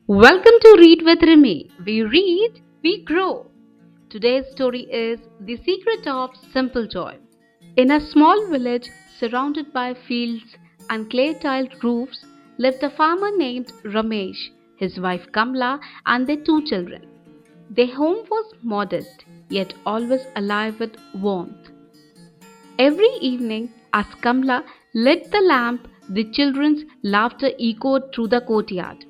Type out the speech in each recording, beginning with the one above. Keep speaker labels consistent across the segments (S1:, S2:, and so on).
S1: Welcome to Read with Rimmi. We read, we grow. Today's story is The Secret of Simple Joy. In a small village surrounded by fields and clay-tiled roofs lived a farmer named Ramesh, his wife Kamla, and their two children. Their home was modest, yet always alive with warmth. Every evening, as Kamla lit the lamp, the children's laughter echoed through the courtyard.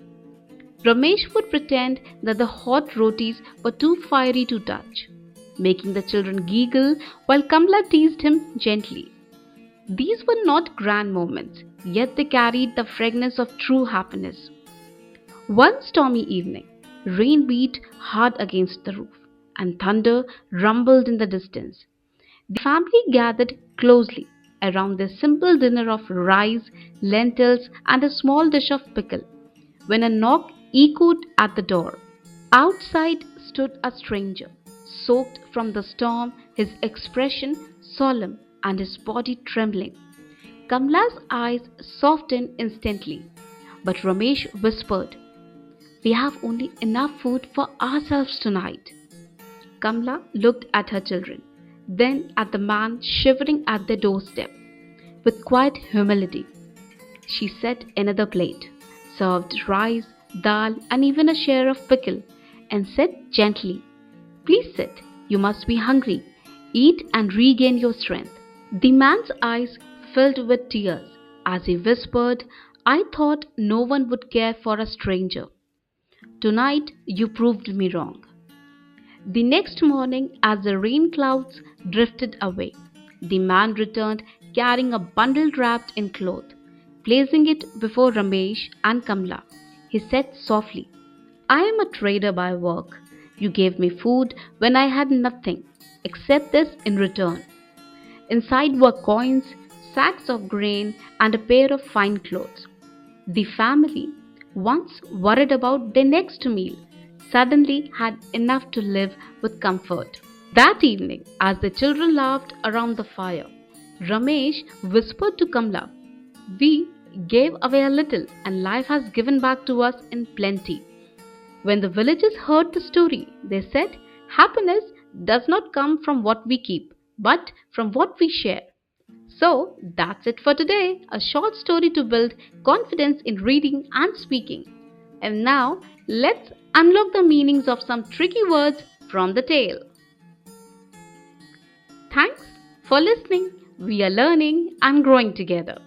S1: Ramesh would pretend that the hot rotis were too fiery to touch, making the children giggle while Kamla teased him gently. These were not grand moments, yet they carried the fragrance of true happiness. One stormy evening, rain beat hard against the roof, and thunder rumbled in the distance. The family gathered closely around their simple dinner of rice, lentils, and a small dish of pickle when a knock echoed at the door. Outside stood a stranger, soaked from the storm, his expression solemn and his body trembling. Kamla's eyes softened instantly, but Ramesh whispered, "We have only enough food for ourselves tonight." Kamla looked at her children, then at the man shivering at their doorstep. With quiet humility, she set another plate, served rice, dal, and even a share of pickle, and said gently, "Please sit. You must be hungry. Eat and regain your strength." The man's eyes filled with tears as he whispered, "I thought no one would care for a stranger. Tonight you proved me wrong." The next morning, as the rain clouds drifted away, the man returned carrying a bundle wrapped in cloth. Placing it before Ramesh and Kamla, he said softly, "I am a trader by work. You gave me food when I had nothing. Accept this in return." Inside were coins, sacks of grain, and a pair of fine clothes. The family, once worried about their next meal, suddenly had enough to live with comfort. That evening, as the children laughed around the fire, Ramesh whispered to Kamla, "We gave away a little, and life has given back to us in plenty." When the villagers heard the story, they said, "Happiness does not come from what we keep, but from what we share." So that's it for today, a short story to build confidence in reading and speaking. And now let's unlock the meanings of some tricky words from the tale. Thanks for listening. We are learning and growing together.